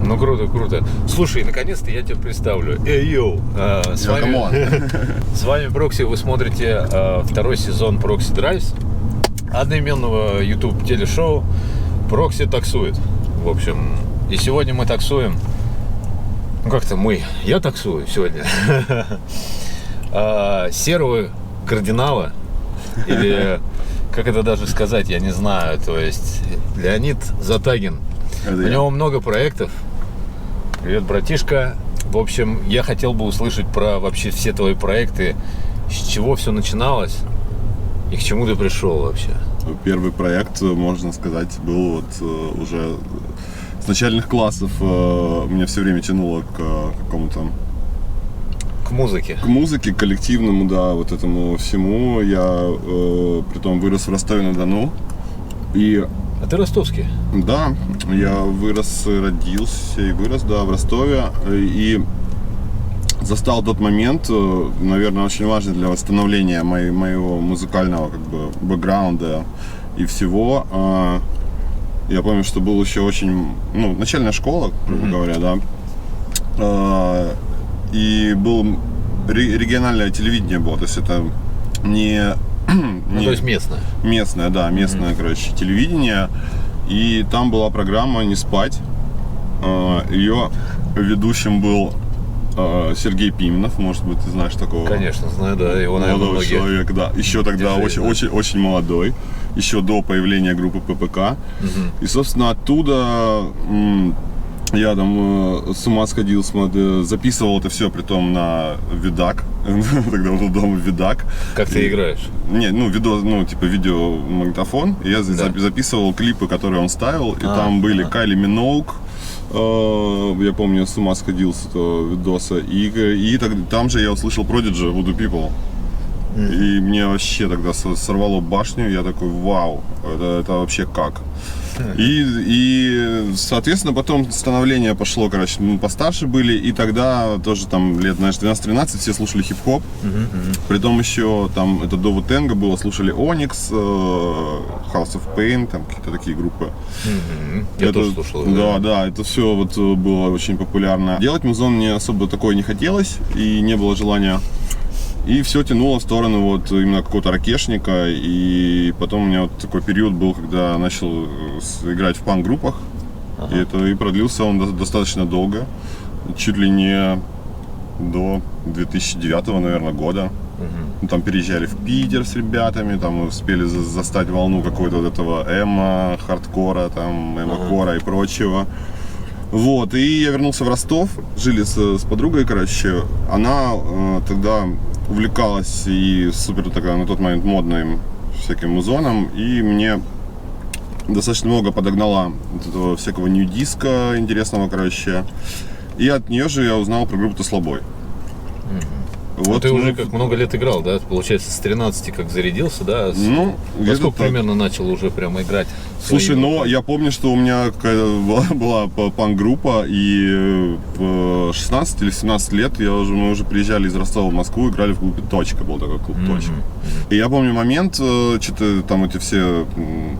Ну, круто, круто. Слушай, наконец-то я тебя представлю. Эй, йоу! С вами Прокси, вы смотрите второй сезон Proxy Drives, одноименного YouTube телешоу Прокси таксует. В общем, и сегодня мы таксуем. Ну, как-то я таксую сегодня. Серого кардинала, или как это даже сказать, я не знаю. То есть Леонид Затагин. У него много проектов. Привет, братишка. В общем, я хотел бы услышать про вообще все твои проекты, с чего все начиналось и к чему ты пришел вообще. Первый проект, можно сказать, был вот уже с начальных классов. Меня все время тянуло к какому-то... К музыке. К музыке, коллективному, да, вот этому всему. Я притом вырос в Ростове-на-Дону. А ты ростовский? Да, я родился и вырос, да, в Ростове. И застал тот момент, наверное, очень важный для восстановления моего музыкального как бы бэкграунда и всего. Я помню, что был еще очень, начальная школа, грубо говоря, да. И был региональное телевидение было, то есть это то есть местное. Местное, да, местное, короче, телевидение. И там была программа «Не спать». Ее ведущим был Сергей Пименов, может быть, ты знаешь такого? Конечно, знаю, да, его, наверное, многие. Человек, да. Еще тогда очень молодой, еще до появления группы ППК. И, собственно, оттуда я там с ума сходил, записывал это все, притом на видак. Тогда был дома видак. Как ты играешь? Не, видеомагнитофон. И я записывал клипы, которые он ставил. И там были Кайли Миноуг. Я помню, с ума сходил с этого видоса. И там же я услышал Prodigy, Voodoo People. И мне вообще тогда сорвало башню. Я такой, вау, это вообще как? И, соответственно, потом становление пошло, короче, мы постарше были, и тогда тоже там лет, 12-13 все слушали хип-хоп. Притом еще там это до Wu-Tang было, слушали Onyx, House of Pain, там какие-то такие группы. Я тоже слушал. Да, это все вот было очень популярно. Делать музон мне особо такое не хотелось, и не было желания. И все тянуло в сторону вот именно какого-то ракешника. И потом у меня вот такой период был, когда начал играть в панк-группах. И продлился он достаточно долго. Чуть ли не до 2009, наверное, года. Там переезжали в Питер с ребятами, там успели застать волну какой-то вот этого эмо, хардкора, там, эмо-кора и прочего. Вот, и я вернулся в Ростов, жили с подругой, короче. Она тогда увлекалась и супер такая на тот момент модным всяким музоном, и мне достаточно много подогнала вот этого всякого нью-диска интересного, короче. И от нее же я узнал про группу Тослобой. Вот ты уже как много лет играл, да? Получается, с 13 как зарядился, да? Во сколько примерно начал уже прямо играть? Слушай, я помню, что у меня была панк-группа, и в 16 или 17 лет мы уже приезжали из Ростова в Москву, играли в клубе «Точка», был такой клуб «Точка». И я помню момент, что-то там эти все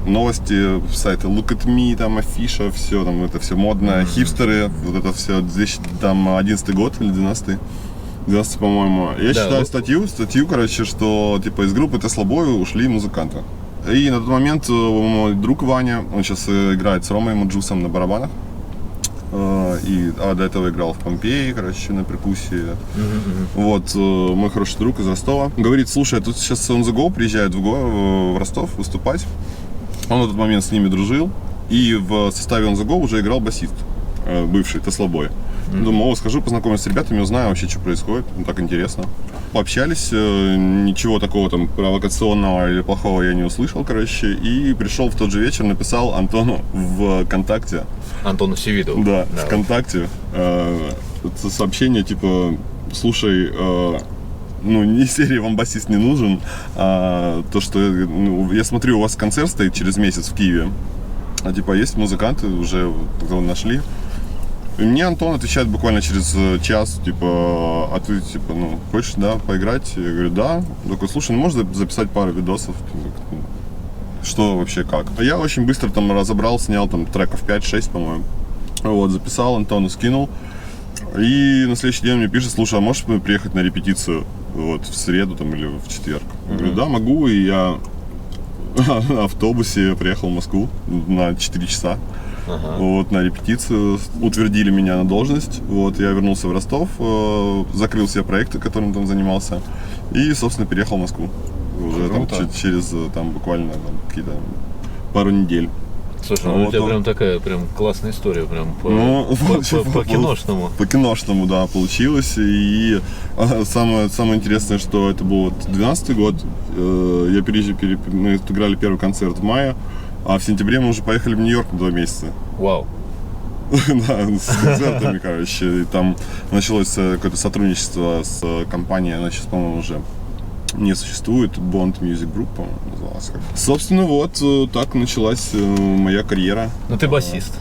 новости, сайты Look at Me, там афиша, все, там это все модное, хипстеры, вот это все, 2011 год или 12-й. 12, по-моему. Я читаю статью, короче, что типа из группы Тослобой ушли музыканты. И на тот момент мой друг Ваня, он сейчас играет с Ромой Маджусом на барабанах. До этого играл в Помпеи, короче, на перкуссии. Вот, мой хороший друг из Ростова. Говорит, слушай, тут сейчас On The Go приезжает в Ростов выступать. Он на тот момент с ними дружил. И в составе On The Go уже играл басист, бывший Тослобой. Думаю, схожу, познакомлюсь с ребятами, узнаю вообще, что происходит. Так интересно. Пообщались, ничего такого там провокационного или плохого я не услышал, короче. И пришел в тот же вечер, написал Антону в ВКонтакте. Антону Севидову. Да, ВКонтакте. Сообщение типа, слушай, не серии «Вам басист не нужен», а то, что я смотрю, у вас концерт стоит через месяц в Киеве. Есть музыканты, уже нашли. И мне Антон отвечает буквально через час, а ты, хочешь, да, поиграть? Я говорю, да. Он такой, слушай, можешь записать пару видосов? Что вообще как? Я очень быстро там разобрал, снял там треков 5-6, по-моему. Вот, записал, Антону скинул. И на следующий день он мне пишет: слушай, а можешь приехать на репетицию вот, в среду там, или в четверг? Я говорю, да, могу. И я на автобусе приехал в Москву на 4 часа. Вот, на репетицию. Утвердили меня на должность. Вот, я вернулся в Ростов, закрыл все проекты, которым там занимался. И, собственно, переехал в Москву. Уже там, через там, буквально там, какие-то пару недель. Слушай, ну у тебя прям такая прям классная история, прям по-киношному. По-киношному, да, получилось. И самое интересное, что это был 12-й год. Мы играли первый концерт в мае, а в сентябре мы уже поехали в Нью-Йорк на 2 месяца. Вау. Да, с концертами, короче. И там началось какое-то сотрудничество с компанией, она сейчас, по-моему, уже не существует, Bond Music Group, по-моему, называлась. Собственно, вот так началась моя карьера. Ну, ты басист.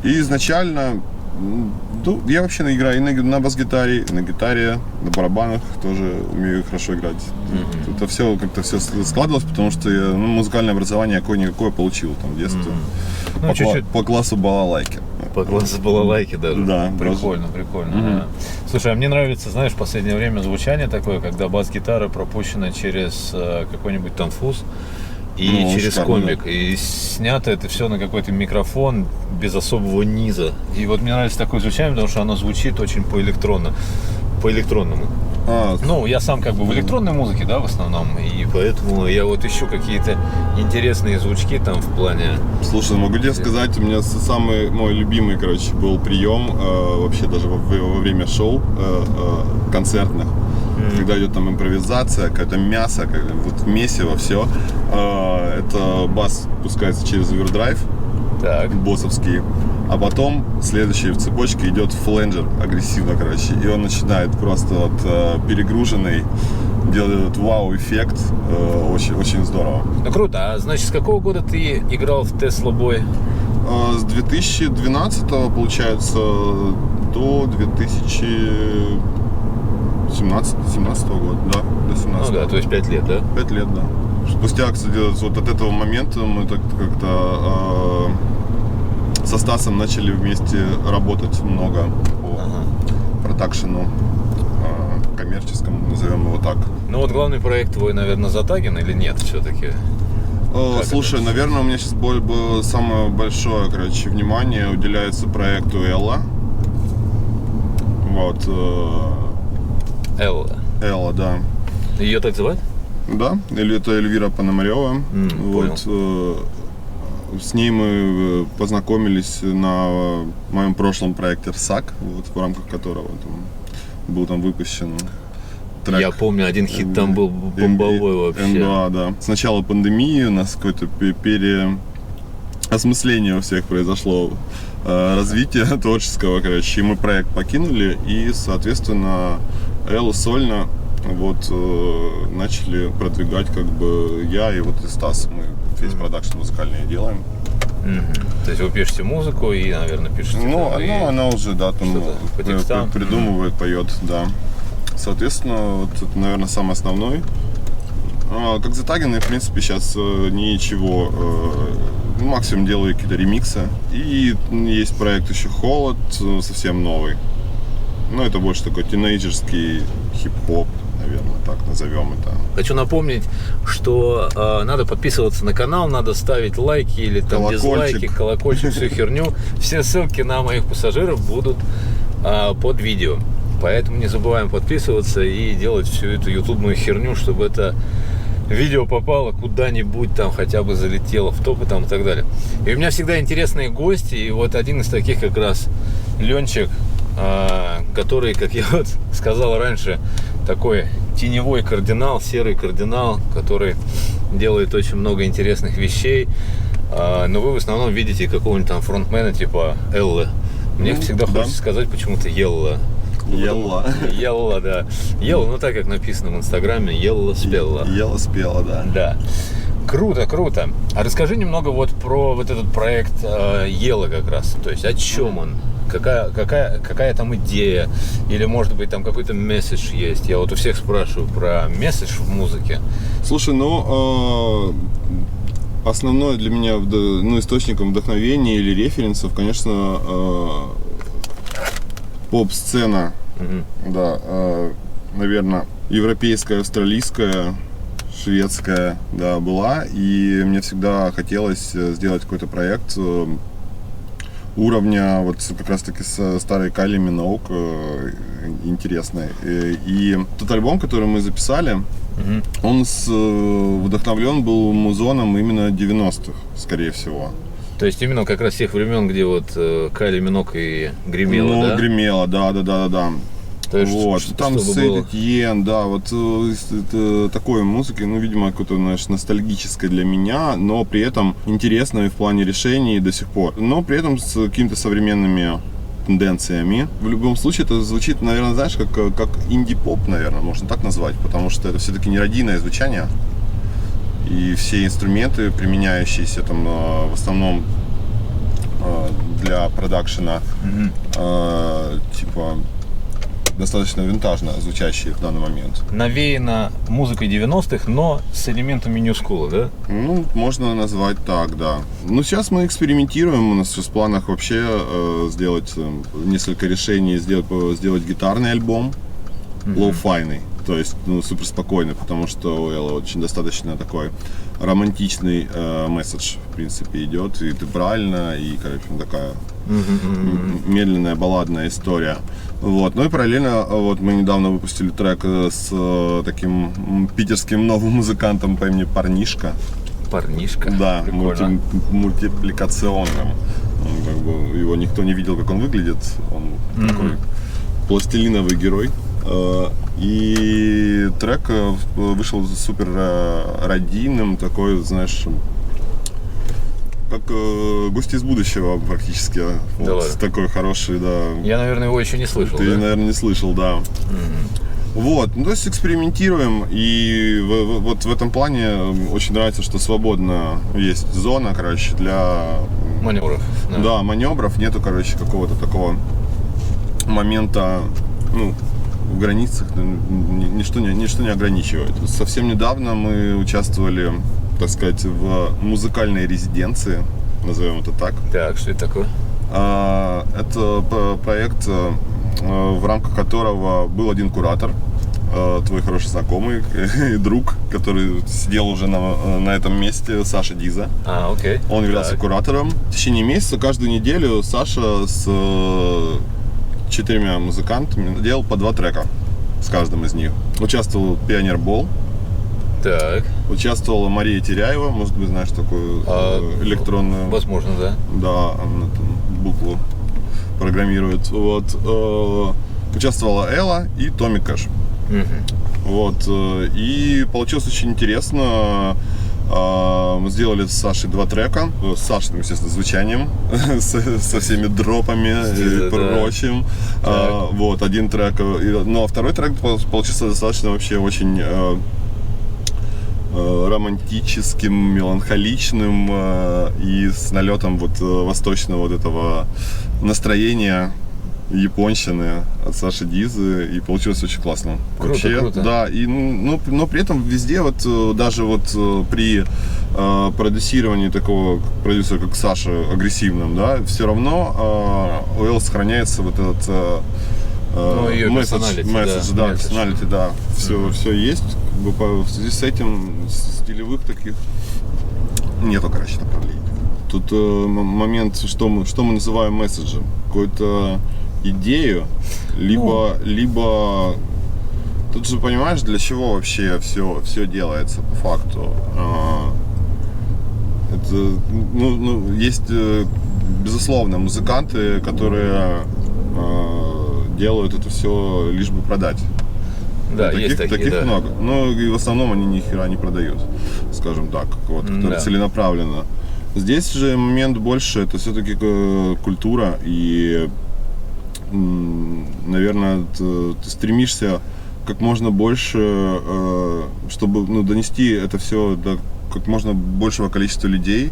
И изначально, ну, я вообще играю и на бас-гитаре, на гитаре, на барабанах тоже умею хорошо играть. Это все как-то все складывалось, потому что я, музыкальное образование какое-никакое получил там в детстве. По классу балалайки. По классу балалайки даже. Да. Прикольно. Да. Слушай, а мне нравится, знаешь, в последнее время звучание такое, когда бас-гитара пропущена через какой-нибудь там фуз и через комбик. Да. И снято это все на какой-то микрофон без особого низа. И вот мне нравится такое звучание, потому что оно звучит очень по-электронному. Ну, я сам как бы в электронной музыке, да, в основном, и поэтому я вот ищу какие-то интересные звучки там в плане... Слушай, могу тебе сказать, у меня самый мой любимый, короче, был прием вообще даже во время шоу концертных, когда идет там импровизация, какое-то мясо, вот месиво, все. Это бас пускается через овердрайв, боссовский. А потом следующий в цепочке идет фленджер агрессивно, короче. И он начинает просто вот перегруженный делать этот вау-эффект. Очень, очень здорово. Ну круто. А значит, с какого года ты играл в Tesla Boy? С 2012, получается, до 2017 года, да, до 17. Ну да, то есть 5 лет, да? 5 лет, да. Спустя, кстати, вот от этого момента мы так как-то со Стасом начали вместе работать много по продакшену коммерческому, назовем его так. Ну вот главный проект твой, наверное, Затагин или нет все-таки? Слушай, наверное, у меня сейчас самое большое, короче, внимание уделяется проекту Элла. Вот. Элла, да. Ее так зовут? Да, это Эльвира Пономарева. Вот. С ней мы познакомились на моем прошлом проекте «РСАК», вот, в рамках которого был там выпущен трек. Я помню, один хит там был бомбовой вообще. НБА, да. С начала пандемии у нас какое-то переосмысление у всех произошло, развитие творческого, короче. И мы проект покинули, и, соответственно, Эллу сольно вот начали продвигать как бы я и вот и Стас. Мы весь продакшн музыкальный делаем. То есть вы пишете музыку и, наверное, пишете... она уже, да, там по текстам придумывает, поет, да. Соответственно, вот это, наверное, самый основной. Как Затагин, я, в принципе, сейчас ничего, максимум делаю какие-то ремиксы. И есть проект еще «Холод», совсем новый. Ну, это больше такой тинейджерский хип-хоп, наверное, так назовем это. Хочу напомнить, что надо подписываться на канал, надо ставить лайки или там дизлайки, колокольчик, всю херню. Все ссылки на моих пассажиров будут под видео. Поэтому не забываем подписываться и делать всю эту ютубную херню, чтобы это видео попало куда-нибудь, там хотя бы залетело в топы там и так далее. И у меня всегда интересные гости, и вот один из таких как раз Ленчик, который, как я вот сказал раньше, такой теневой кардинал, серый кардинал, который делает очень много интересных вещей. Но вы в основном видите какого-нибудь там фронтмена типа Эллы. Мне всегда хочется сказать почему-то Елла. Елла, да. Елла, ну так как написано в Инстаграме, Елла спела. Елла спела, да. Да. Круто. А расскажи немного вот про вот этот проект Елла как раз. То есть о чем он? Какая там идея? Или, может быть, там какой-то месседж есть? Я вот у всех спрашиваю про месседж в музыке. Слушай, основное для меня источником вдохновения или референсов, конечно, поп-сцена, да, наверное, европейская, австралийская, шведская, да, была, и мне всегда хотелось сделать какой-то проект уровня вот как раз таки с старой Kylie Minogue, интересной. И тот альбом, который мы записали, он вдохновлен был музоном именно 90-х, скорее всего. То есть именно как раз тех времен, где вот Kylie Minogue и гремела, ну, да? Гремела, да. То есть, вот, там было... Йен, да, вот такой музыки, ну, видимо, какой-то, знаешь, ностальгической для меня, но при этом интересной в плане решений до сих пор, но при этом с какими-то современными тенденциями. В любом случае, это звучит, наверное, знаешь, как инди-поп, наверное, можно так назвать, потому что это все-таки не родийное звучание, и все инструменты, применяющиеся там в основном для продакшена, типа достаточно винтажно звучащие в данный момент. Навеяно музыкой 90-х, но с элементами нью-скула, да? Ну, можно назвать так, да. Ну, сейчас мы экспериментируем, у нас сейчас в планах вообще сделать несколько решений, сделать гитарный альбом, лоу-файный, то есть, ну, супер спокойный, потому что у Эллы очень достаточно такой романтичный месседж, в принципе, идет, и ты правильно, и, короче, такая медленная балладная история. Вот. Ну и параллельно вот мы недавно выпустили трек с таким питерским новым музыкантом по имени Парнишка. Парнишка? Да, мультипликационным. Он, как бы, его никто не видел, как он выглядит. Он такой пластилиновый герой. И трек вышел супер радийным, такой, знаешь, как гости из будущего практически. Да, вот такой хороший, да. Я, наверное, его еще не слышал. Ты, да? наверное, не слышал, да. Вот, ну, то есть экспериментируем, и вот в этом плане очень нравится, что свободно есть зона, короче, для маневров. Да, маневров, нету, короче, какого-то такого момента, ну, в границах, ничто не ограничивает. Совсем недавно мы участвовали, так сказать, в музыкальной резиденции, назовем это так. Так, что это такое? Это проект, в рамках которого был один куратор, твой хороший знакомый и друг, который сидел уже на этом месте, Саша Диза. Окей. Он являлся куратором. В течение месяца, каждую неделю Саша с 4 музыкантами делал по 2 трека с каждым из них. Участвовал Пионер Бол. Так. Участвовала Мария Теряева, может быть, знаешь такую электронную. Возможно, да. Да, она там букву программирует. Вот. Участвовала Элла и Томми Кэш. Вот. И получилось очень интересно. Мы сделали с Сашей 2 трека, с Сашиным, естественно, звучанием, со всеми дропами и прочим. Вот, один трек, ну а второй трек получился достаточно вообще очень романтическим, меланхоличным и с налетом вот восточного вот этого настроения, японщины от Саши Дизы, и получилось очень классно. Круто, вообще, круто. Да, и, но при этом везде, вот даже вот при продюсировании такого продюсера, как Саша, агрессивным, да, все равно у Эллы сохраняется вот этот месседж, да, персоналити, да, все есть, как бы, в связи с этим стилевых таких нету, короче, направлений. Тут момент, что мы называем месседжем, какую-то идею, либо тут же понимаешь, для чего вообще все делается по факту. Это, есть, безусловно, музыканты, которые делают это все лишь бы продать. Да, есть такие, да. много. Но и в основном они ни хера не продают, скажем так, вот, которые целенаправленно. Здесь же момент больше, это все-таки культура, и, наверное, ты стремишься как можно больше, чтобы донести это все до как можно большего количества людей,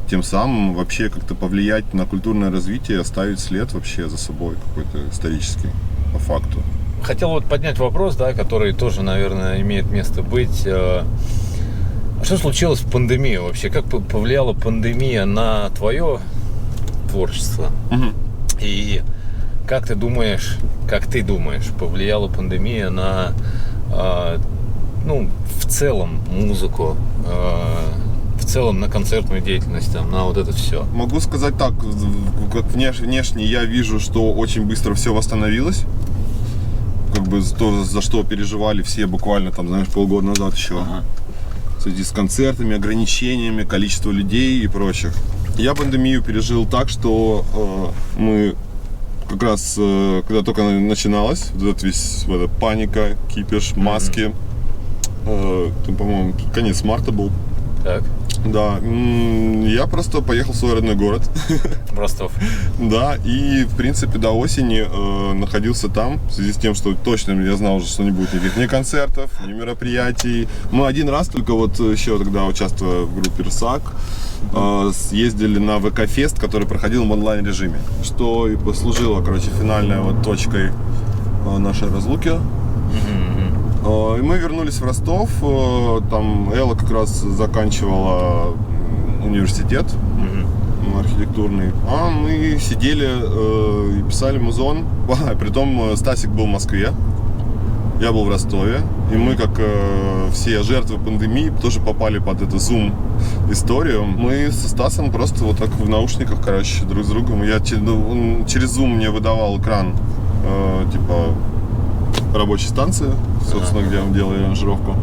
тем самым вообще как-то повлиять на культурное развитие, оставить след вообще за собой какой-то исторический, по факту. Хотел вот поднять вопрос, да, который тоже, наверное, имеет место быть. Что случилось в пандемию вообще? Как повлияла пандемия на твое творчество? И как ты думаешь, повлияла пандемия на, в целом музыку, в целом на концертную деятельность, на вот это все? Могу сказать так, как внешне я вижу, что очень быстро все восстановилось. Как бы то, за что переживали все буквально там, знаешь, полгода назад еще. В связи с концертами, ограничениями, количество людей и прочих. Я пандемию пережил так, что мы как раз, когда только начиналась, вот эта паника, кипиш, маски, по-моему, конец марта был. Так. Да, я просто поехал в свой родной город. В Ростов. Да, и в принципе до осени находился там, в связи с тем, что точно я знал уже, что не будет никаких ни концертов, ни мероприятий. Мы один раз только вот еще тогда, участвуя в группе РСАК, съездили на ВК-фест, который проходил в онлайн-режиме, что и послужило, короче, финальной вот точкой нашей разлуки. И мы вернулись в Ростов, там Элла как раз заканчивала университет архитектурный, а мы сидели и писали музон. Притом Стасик был в Москве, я был в Ростове, и мы, как все жертвы пандемии, тоже попали под эту Zoom историю. Мы со Стасом просто вот так в наушниках, короче, друг с другом. Он через Zoom мне выдавал экран, типа, рабочей станции, собственно, где мы делали аранжировку,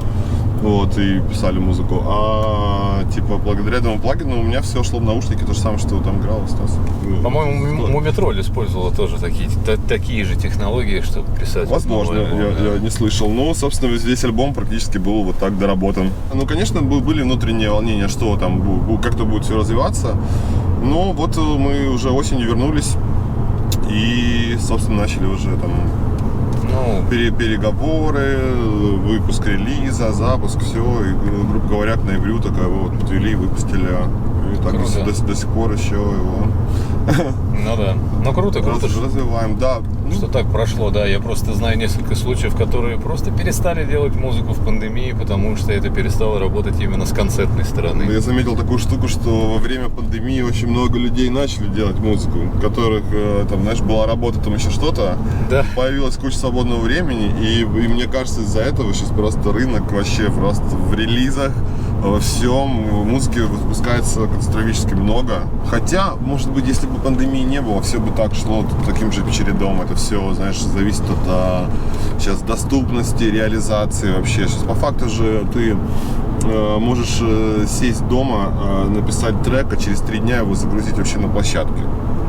вот, и писали музыку. А типа благодаря этому плагину у меня все шло в наушники, то же самое, что там играл Стас. По-моему, Мумитроль использовала тоже такие же технологии, чтобы писать. Возможно, я не слышал. Но, собственно, весь альбом практически был вот так доработан. Ну, конечно, были внутренние волнения, что там как-то будет все развиваться. Но вот мы уже осенью вернулись и, собственно, начали уже там переговоры, выпуск релиза, запуск, все. И, грубо говоря, к ноябрю такая вот подвели и выпустили. И так до сих пор еще его. Ну да. Ну круто. Развиваем, да. Что так прошло, да. Я просто знаю несколько случаев, которые просто перестали делать музыку в пандемии, потому что это перестало работать именно с концертной стороны. Я заметил такую штуку, что во время пандемии очень много людей начали делать музыку, у которых там, знаешь, была работа, там еще что-то. Да. Появилась куча свободного времени, и мне кажется, из-за этого сейчас просто рынок вообще просто в релизах, во всем музыки выпускается катастрофически много. Хотя, может быть, если бы пандемии не было, все бы так шло таким же чередом. Это все, знаешь, зависит от сейчас доступности, реализации вообще. Сейчас по факту же ты можешь сесть дома, написать трек, а через 3 дня его загрузить вообще на площадке.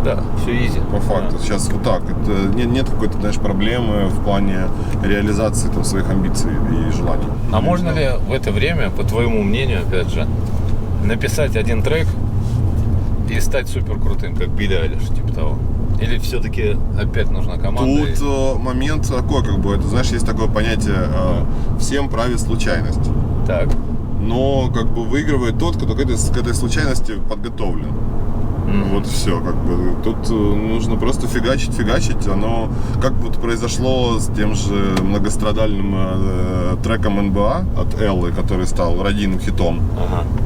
Да, все изи. По факту. Да. Сейчас вот так. Это, нет какой-то, знаешь, проблемы в плане реализации там, своих амбиций и желаний. А можно ли в это время, по твоему мнению, опять же, написать один трек и стать супер крутым, как Билли Айлиш, типа того? Или все-таки опять нужна команда? Тут момент такой, как бы, это, знаешь, есть такое понятие «всем правит случайность». Так. Но, как бы, выигрывает тот, кто к этой случайности подготовлен. Вот все, как бы, тут нужно просто фигачить, оно как вот произошло с тем же многострадальным треком НБА от Эллы, который стал родийным хитом.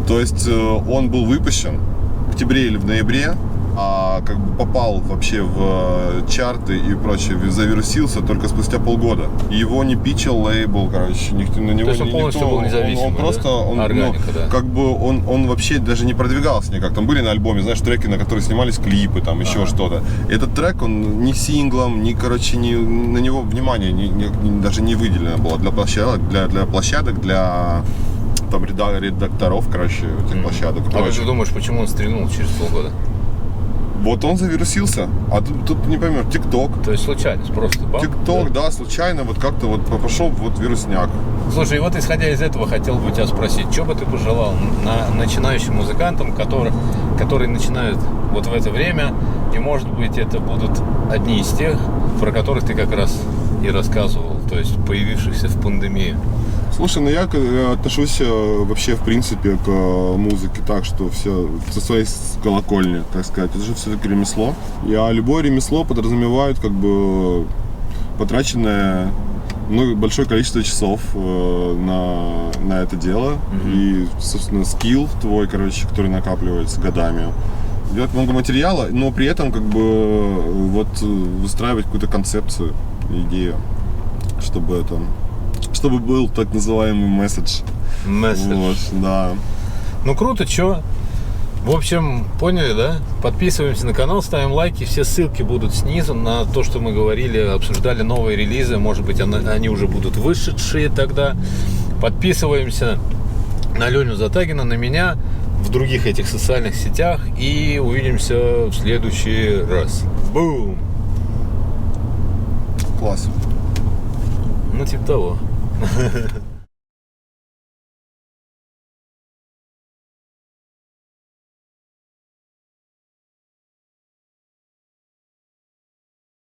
То есть он был выпущен в октябре или в ноябре, а как бы попал вообще в чарты и прочее, завирусился только спустя полгода. Его не питчил лейбл, короче, никто на него. То есть он полностью был независимый, он просто, да? Органика, да. Как бы он вообще даже не продвигался никак. Там были на альбоме, знаешь, треки, на которые снимались клипы, там еще что-то. Этот трек, он ни синглом, ни, короче, на него внимание даже не выделено было для площадок, для там редакторов, короче, этих площадок. А как ты думаешь, почему он стрельнул через полгода? Вот он завирусился, а тут не поймешь, ТикТок. То есть случайность просто, ТикТок, да, случайно, вот как-то вот пошел вот вирусняк. Слушай, и вот исходя из этого хотел бы тебя спросить, что бы ты пожелал начинающим музыкантам, которые начинают вот в это время, и может быть это будут одни из тех, про которых ты как раз и рассказывал, то есть появившихся в пандемии? Слушай, ну я отношусь вообще в принципе к музыке так, что все со своей колокольни, так сказать. Это же все-таки ремесло. А любое ремесло подразумевает как бы потраченное большое количество часов на это дело. И, собственно, скилл твой, короче, который накапливается годами. Делать много материала, но при этом как бы вот выстраивать какую-то концепцию, идею, чтобы был так называемый месседж. Вот, да. Ну круто, чё? В общем, поняли, да? Подписываемся на канал, ставим лайки. Все ссылки будут снизу на то, что мы говорили, обсуждали новые релизы. Может быть, они уже будут вышедшие тогда. Подписываемся на Леню Затагина, на меня в других этих социальных сетях. И увидимся в следующий раз. Бум! Класс. Ну, типа того.